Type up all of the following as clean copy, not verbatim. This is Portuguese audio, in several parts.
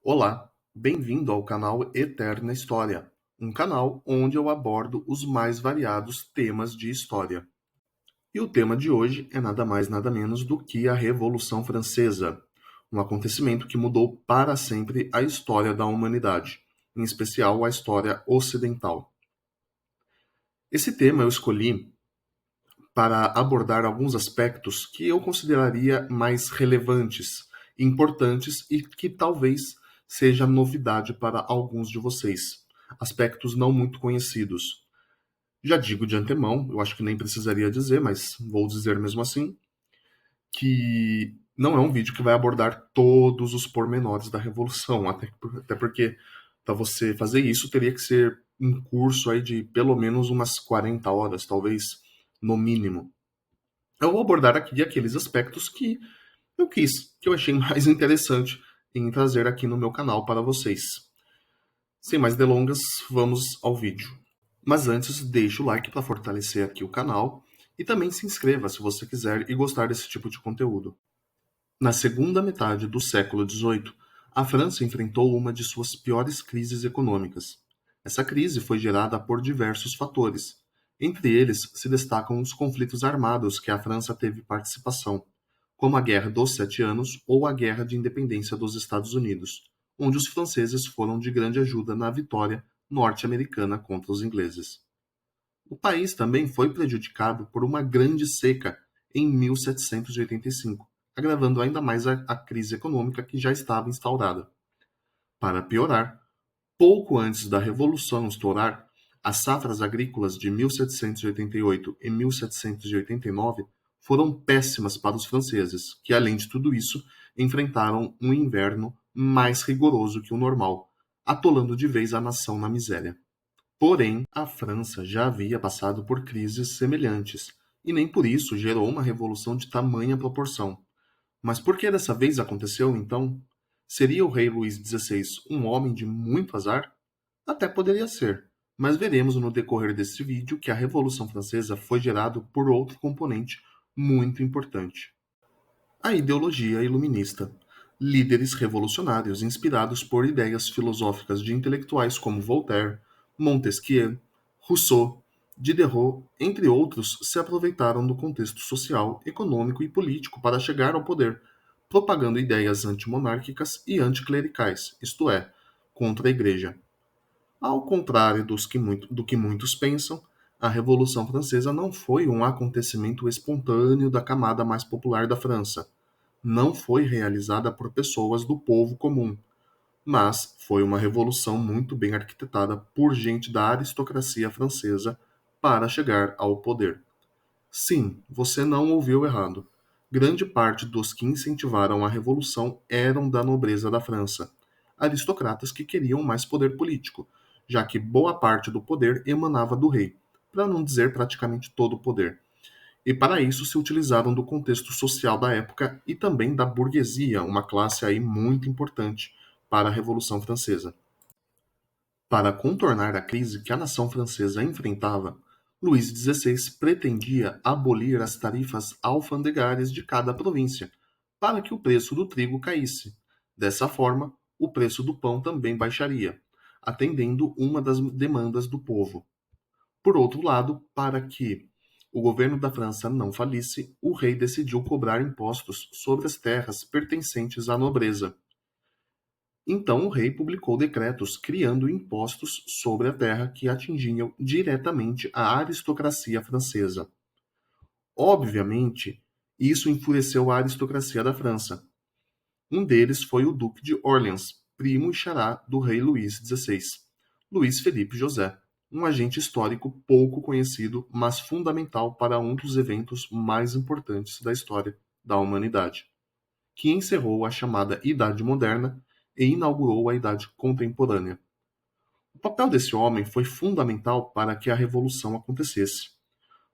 Olá, bem-vindo ao canal Eterna História, um canal onde eu abordo os mais variados temas de história. E o tema de hoje é nada mais nada menos do que a Revolução Francesa, um acontecimento que mudou para sempre a história da humanidade, em especial a história ocidental. Esse tema eu escolhi para abordar alguns aspectos que eu consideraria mais relevantes, importantes e que talvez seja novidade para alguns de vocês. Aspectos não muito conhecidos. Já digo de antemão, eu acho que nem precisaria dizer, mas vou dizer mesmo assim, que não é um vídeo que vai abordar todos os pormenores da Revolução, até porque para você fazer isso teria que ser um curso aí de pelo menos umas 40 horas, talvez, no mínimo. Eu vou abordar aqui aqueles aspectos que que eu achei mais interessante em trazer aqui no meu canal para vocês. Sem mais delongas, vamos ao vídeo. Mas antes, deixe o like para fortalecer aqui o canal e também se inscreva se você quiser e gostar desse tipo de conteúdo. Na segunda metade do século XVIII, a França enfrentou uma de suas piores crises econômicas. Essa crise foi gerada por diversos fatores. Entre eles se destacam os conflitos armados que a França teve participação, como a Guerra dos Sete Anos ou a Guerra de Independência dos Estados Unidos, onde os franceses foram de grande ajuda na vitória norte-americana contra os ingleses. O país também foi prejudicado por uma grande seca em 1785, agravando ainda mais a crise econômica que já estava instaurada. Para piorar, pouco antes da Revolução estourar, as safras agrícolas de 1788 e 1789 foram péssimas para os franceses, que, além de tudo isso, enfrentaram um inverno mais rigoroso que o normal, atolando de vez a nação na miséria. Porém, a França já havia passado por crises semelhantes, e nem por isso gerou uma revolução de tamanha proporção. Mas por que dessa vez aconteceu, então? Seria o rei Luís XVI um homem de muito azar? Até poderia ser, mas veremos no decorrer deste vídeo que a Revolução Francesa foi gerada por outro componente muito importante: a ideologia iluminista. Líderes revolucionários inspirados por ideias filosóficas de intelectuais como Voltaire, Montesquieu, Rousseau, Diderot, entre outros, se aproveitaram do contexto social, econômico e político para chegar ao poder, propagando ideias antimonárquicas e anticlericais, isto é, contra a Igreja. Ao contrário do que muitos pensam, a Revolução Francesa não foi um acontecimento espontâneo da camada mais popular da França. Não foi realizada por pessoas do povo comum, mas foi uma revolução muito bem arquitetada por gente da aristocracia francesa para chegar ao poder. Sim, você não ouviu errado. Grande parte dos que incentivaram a revolução eram da nobreza da França, aristocratas que queriam mais poder político, já que boa parte do poder emanava do rei, para não dizer praticamente todo o poder. E para isso se utilizaram do contexto social da época e também da burguesia, uma classe aí muito importante para a Revolução Francesa. Para contornar a crise que a nação francesa enfrentava, Luís XVI pretendia abolir as tarifas alfandegárias de cada província, para que o preço do trigo caísse. Dessa forma, o preço do pão também baixaria, atendendo uma das demandas do povo. Por outro lado, para que o governo da França não falisse, o rei decidiu cobrar impostos sobre as terras pertencentes à nobreza. Então o rei publicou decretos criando impostos sobre a terra que atingiam diretamente a aristocracia francesa. Obviamente, isso enfureceu a aristocracia da França. Um deles foi o Duque de Orleans, primo e xará do rei Luís XVI, Luís Felipe José, um agente histórico pouco conhecido, mas fundamental para um dos eventos mais importantes da história da humanidade, que encerrou a chamada Idade Moderna e inaugurou a Idade Contemporânea. O papel desse homem foi fundamental para que a Revolução acontecesse.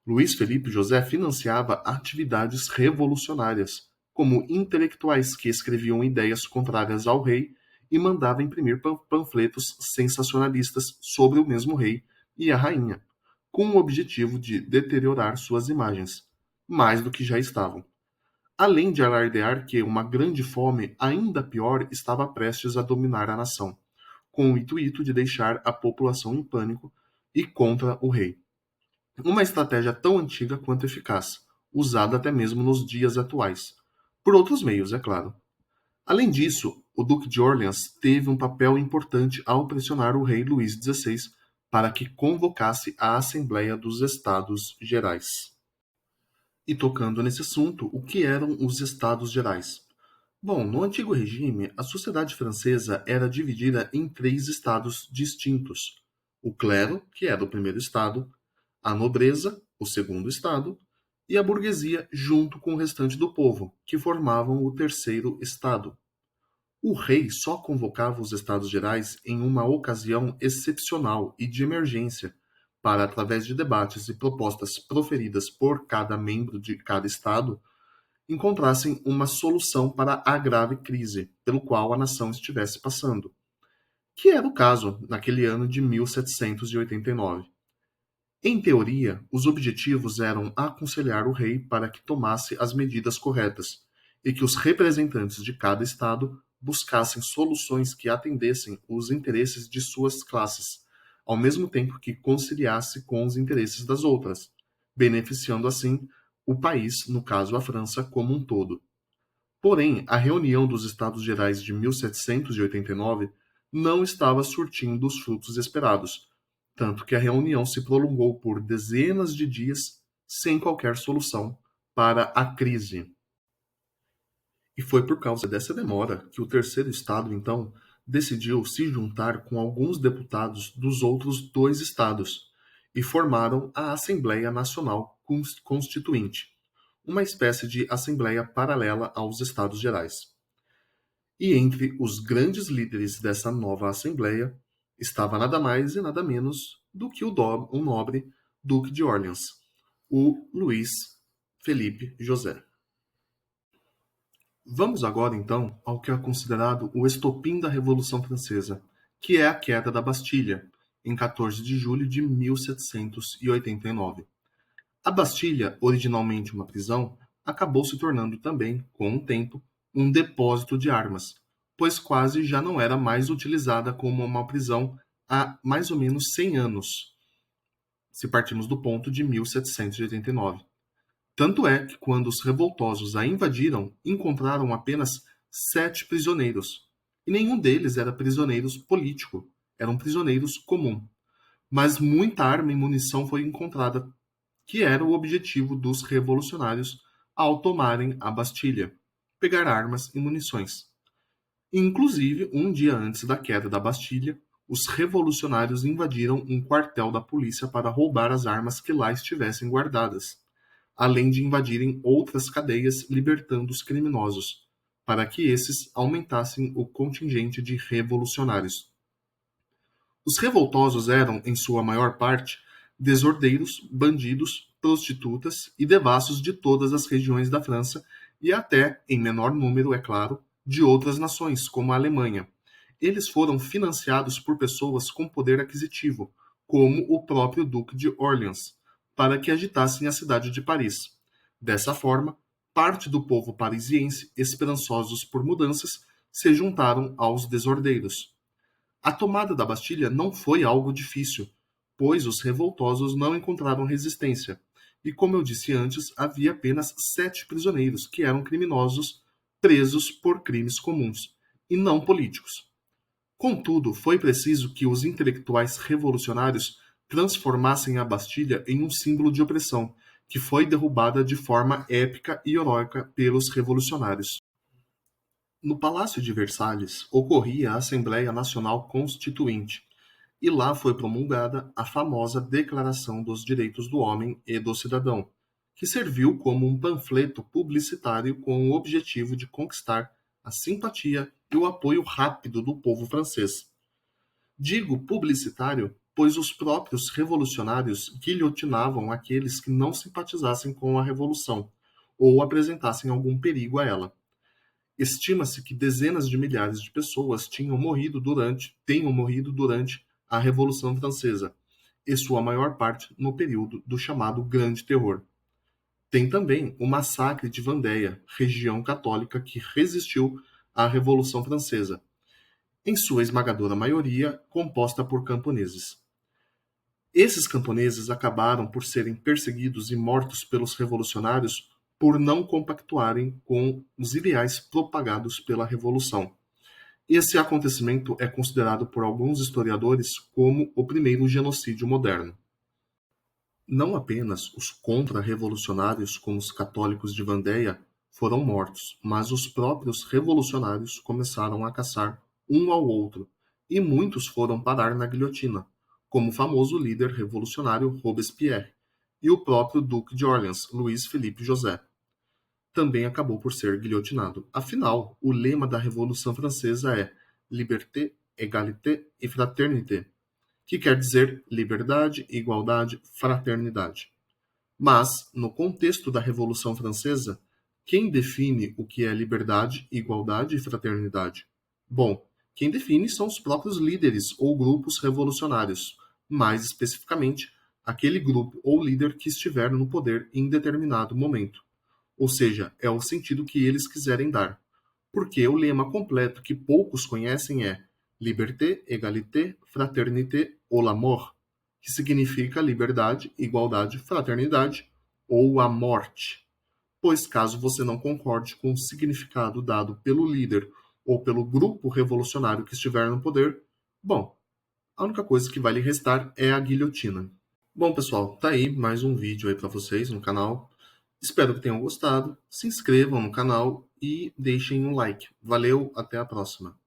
Luís Felipe José financiava atividades revolucionárias, como intelectuais que escreviam ideias contrárias ao rei e mandava imprimir panfletos sensacionalistas sobre o mesmo rei e a rainha, com o objetivo de deteriorar suas imagens, mais do que já estavam. além de alardear que uma grande fome ainda pior estava prestes a dominar a nação, com o intuito de deixar a população em pânico e contra o rei. Uma estratégia tão antiga quanto eficaz, usada até mesmo nos dias atuais, por outros meios, é claro. Além disso, o Duque de Orleans teve um papel importante ao pressionar o rei Luís XVI para que convocasse a Assembleia dos Estados Gerais. E tocando nesse assunto, o que eram os Estados Gerais? Bom, no antigo regime, a sociedade francesa era dividida em três estados distintos: o clero, que era o primeiro estado, a nobreza, o segundo estado, e a burguesia, junto com o restante do povo, que formavam o terceiro estado. O rei só convocava os Estados Gerais em uma ocasião excepcional e de emergência, para, através de debates e propostas proferidas por cada membro de cada Estado, encontrassem uma solução para a grave crise pelo qual a nação estivesse passando, que era o caso naquele ano de 1789. Em teoria, os objetivos eram aconselhar o rei para que tomasse as medidas corretas e que os representantes de cada estado buscassem soluções que atendessem os interesses de suas classes, ao mesmo tempo que conciliasse com os interesses das outras, beneficiando assim o país, no caso a França, como um todo. Porém, a reunião dos Estados Gerais de 1789 não estava surtindo os frutos esperados, tanto que a reunião se prolongou por dezenas de dias sem qualquer solução para a crise. E foi por causa dessa demora que o terceiro estado, então, decidiu se juntar com alguns deputados dos outros dois estados e formaram a Assembleia Nacional Constituinte, uma espécie de assembleia paralela aos Estados Gerais. E entre os grandes líderes dessa nova assembleia estava nada mais e nada menos do que o nobre Duque de Orleans, o Luís Felipe José. Vamos agora, então, ao que é considerado o estopim da Revolução Francesa, que é a queda da Bastilha, em 14 de julho de 1789. A Bastilha, originalmente uma prisão, acabou se tornando também, com o tempo, um depósito de armas, pois quase já não era mais utilizada como uma prisão há mais ou menos 100 anos, se partimos do ponto de 1789. Tanto é que, quando os revoltosos a invadiram, encontraram apenas 7 prisioneiros, e nenhum deles era prisioneiros político, eram prisioneiros comum. Mas muita arma e munição foi encontrada, que era o objetivo dos revolucionários ao tomarem a Bastilha: pegar armas e munições. Inclusive, um dia antes da queda da Bastilha, os revolucionários invadiram um quartel da polícia para roubar as armas que lá estivessem guardadas, além de invadirem outras cadeias libertando os criminosos, para que esses aumentassem o contingente de revolucionários. Os revoltosos eram, em sua maior parte, desordeiros, bandidos, prostitutas e devassos de todas as regiões da França e até, em menor número, é claro, de outras nações, como a Alemanha. Eles foram financiados por pessoas com poder aquisitivo, como o próprio Duque de Orleans, para que agitassem a cidade de Paris. Dessa forma, parte do povo parisiense, esperançosos por mudanças, se juntaram aos desordeiros. A tomada da Bastilha não foi algo difícil, pois os revoltosos não encontraram resistência, e como eu disse antes, havia apenas 7 prisioneiros que eram criminosos presos por crimes comuns, e não políticos. Contudo, foi preciso que os intelectuais revolucionários transformassem a Bastilha em um símbolo de opressão, que foi derrubada de forma épica e heróica pelos revolucionários. No Palácio de Versalhes ocorria a Assembleia Nacional Constituinte, e lá foi promulgada a famosa Declaração dos Direitos do Homem e do Cidadão, que serviu como um panfleto publicitário com o objetivo de conquistar a simpatia e o apoio rápido do povo francês. Digo publicitário, pois os próprios revolucionários guilhotinavam aqueles que não simpatizassem com a revolução ou apresentassem algum perigo a ela. Estima-se que dezenas de milhares de pessoas tenham morrido durante a Revolução Francesa, e sua maior parte no período do chamado Grande Terror. Tem também o Massacre de Vandéia, região católica que resistiu à Revolução Francesa, em sua esmagadora maioria composta por camponeses. Esses camponeses acabaram por serem perseguidos e mortos pelos revolucionários por não compactuarem com os ideais propagados pela Revolução. Esse acontecimento é considerado por alguns historiadores como o primeiro genocídio moderno. Não apenas os contra-revolucionários, como os católicos de Vandéia, foram mortos, mas os próprios revolucionários começaram a caçar um ao outro, e muitos foram parar na guilhotina, como o famoso líder revolucionário Robespierre e o próprio Duque de Orleans, Luís Felipe José. Também acabou por ser guilhotinado. Afinal, o lema da Revolução Francesa é Liberté, Égalité et Fraternité, que quer dizer liberdade, igualdade, fraternidade. Mas, no contexto da Revolução Francesa, quem define o que é liberdade, igualdade e fraternidade? Bom, quem define são os próprios líderes ou grupos revolucionários, mais especificamente, aquele grupo ou líder que estiver no poder em determinado momento. Ou seja, é o sentido que eles quiserem dar. Porque o lema completo que poucos conhecem é Liberté, Égalité, Fraternité ou l'amour, que significa liberdade, igualdade, fraternidade ou a morte. Pois caso você não concorde com o significado dado pelo líder ou pelo grupo revolucionário que estiver no poder, bom, a única coisa que vai lhe restar é a guilhotina. Bom, pessoal, tá aí mais um vídeo aí para vocês no canal. Espero que tenham gostado. Se inscrevam no canal e deixem um like. Valeu, até a próxima.